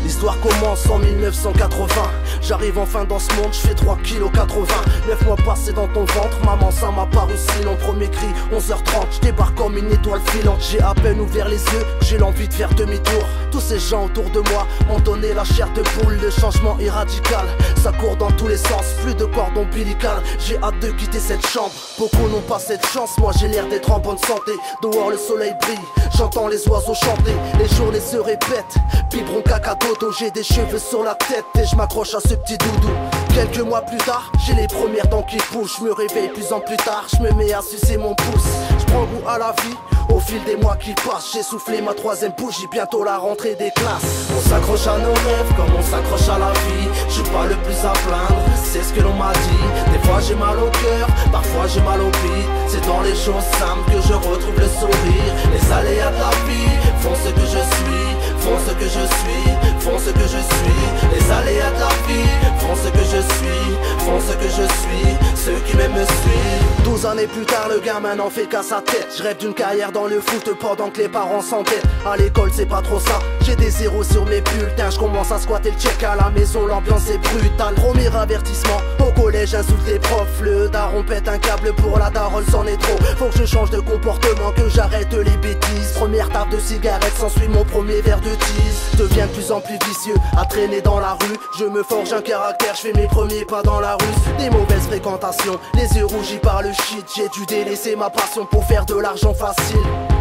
L'histoire commence en 1980. J'arrive enfin dans ce monde, je fais 3,80 kg. 9 mois passés dans ton ventre, maman ça m'a paru si long. Premier cri, 11h30, je débarque comme une étoile filante. J'ai à peine ouvert les yeux, j'ai l'envie de faire demi-tour. Tous ces gens autour de moi m'ont donné la chair de poule. Le changement est radical, ça court dans tous les sens. Plus de cordon ombilical, j'ai hâte de quitter cette chambre. Beaucoup n'ont pas cette chance, moi j'ai l'air d'être en bonne santé. Dehors le soleil brille, j'entends les oiseaux chanter. Les journées se répètent, biberon caca dodo. J'ai des cheveux sur la tête et je m'accroche à ce petit doudou. Quelques mois plus tard, j'ai les premières dents qui poussent. Je me réveille plus en plus tard, je me mets à sucer mon pouce. Je prends goût à la vie, au fil des mois qui passent. J'ai soufflé ma 3e bougie, bientôt la rentrée des classes. On s'accroche à nos rêves comme on s'accroche à la vie. Je suis pas le plus à plaindre, c'est ce que l'on m'a dit. Des fois j'ai mal au cœur, parfois j'ai mal au pied. C'est dans les choses simples que je retrouve le sourire. Les aléas de la vie font ce que je suis, font ce que je suis, font ce que je suis. Les aléas de la vie font ce que je suis, font ce que je suis. Ceux qui m'aiment me suivent. 12 années plus tard, le gamin n'en fait qu'à sa tête. Je rêve d'une carrière dans le foot pendant que les parents s'entêtent. À l'école c'est pas trop ça, j'ai des zéros sur mes bulletins. Je commence à squatter le check à la maison, l'ambiance est brutale. Premier avertissement, au collège insulte les profs. Le daron pète un câble pour la daronne, c'en est trop. Faut que je change de comportement, que j'arrête les bêtises. Première table de cigarette, s'ensuit mon premier verre de tease. Deviens de plus en plus vicieux, à traîner dans la rue. Je me forge un caractère, je fais mes premiers pas dans la rue. Des mauvaises fréquentations, les yeux rougis par le shit. J'ai dû délaisser ma passion pour faire de l'argent facile.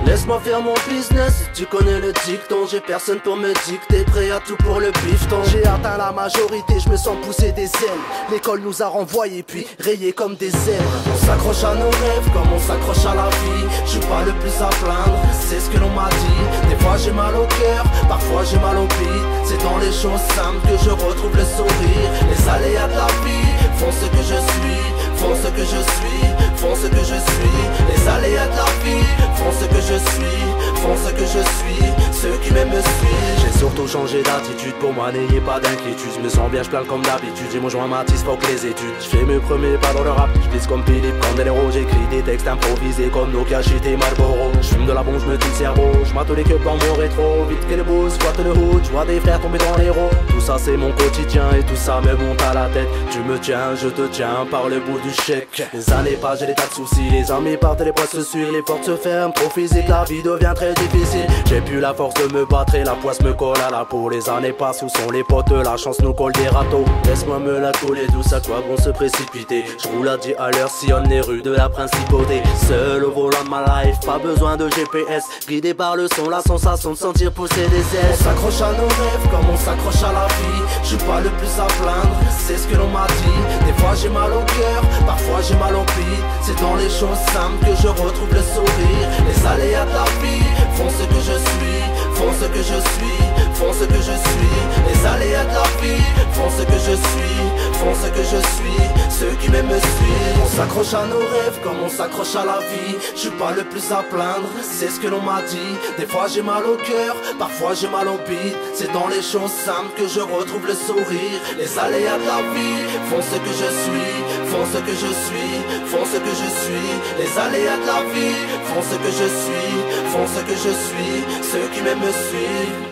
Laisse-moi faire mon business, tu connais le dicton. J'ai personne pour me dicter, prêt à tout pour le bifton. J'ai atteint la majorité, je me sens pousser des ailes. L'école nous a renvoyés puis rayés comme des zèbres. On s'accroche à nos rêves comme on s'accroche à la vie. Je suis pas le plus à plaindre, c'est ce que l'on m'a dit. Des fois j'ai mal au cœur, parfois j'ai mal au pied. C'est dans les choses simples que je retrouve le sourire. Les aléas de la vie font ce que je suis, font ce que je suis, font ce que je suis. Les aléas de la vie font ce que je suis, font ce que je suis. Ceux qui m'aiment me suivent. J'ai surtout changé d'attitude, pour moi n'ayez pas d'inquiétude. Je me sens bien, je plane comme d'habitude. J'ai mon joint Matisse, fuck les études. Je fais mes premiers pas dans le rap, je glisse comme Philippe, comme Del Héros. J'écris des textes improvisés comme Nokia, et Marlboro. Je fume de la bombe, je me tue le cerveau. Je mate les queues dans mon rétro. Vite que les beaux squattent le hood, je vois des frères tomber dans les roues. Tout ça c'est mon quotidien et tout ça me monte à la tête. Tu me tiens, je te tiens par le bout du chèque. Les années passent, j'ai des tas de soucis. Les amis partent, les poids se suivent. Les portes se ferment, trop physique, la vie devient très difficile. J'ai plus la force de me battre et la poisse me colle à la peau. Les années passent, où sont les potes? La chance nous colle des râteaux. Laisse-moi me la coller douce, à quoi bon se précipiter? Je roule à 10 à l'heure, sillonne les rues de la principauté. Seul au volant de ma life, pas besoin de GPS. Guidé par le son, la sensation de sentir pousser des ailes. On s'accroche à nos rêves comme on s'accroche à la vie. Je suis pas le plus à plaindre, c'est ce que l'on m'a dit. Des fois j'ai mal au cœur, parfois j'ai mal au pied. C'est dans les choses simples que je retrouve le sourire. Les aléas de la vie font ce que je suis, font ce que je suis, font ce que je suis. Les aléas de la vie font ce que je suis, font ce que je suis. Ceux qui m'aiment me suivent. On s'accroche à nos rêves comme on s'accroche à la vie. Je suis pas le plus à plaindre, c'est ce que l'on m'a dit. Des fois j'ai mal au cœur, parfois j'ai mal au beat. C'est dans les choses simples que je retrouve le sourire. Les aléas de la vie font ce que je suis, font ce que je suis, font ce que je suis. Les aléas de la vie font ce que je suis, font ce que je suis. Ceux qui m'aiment me suivent.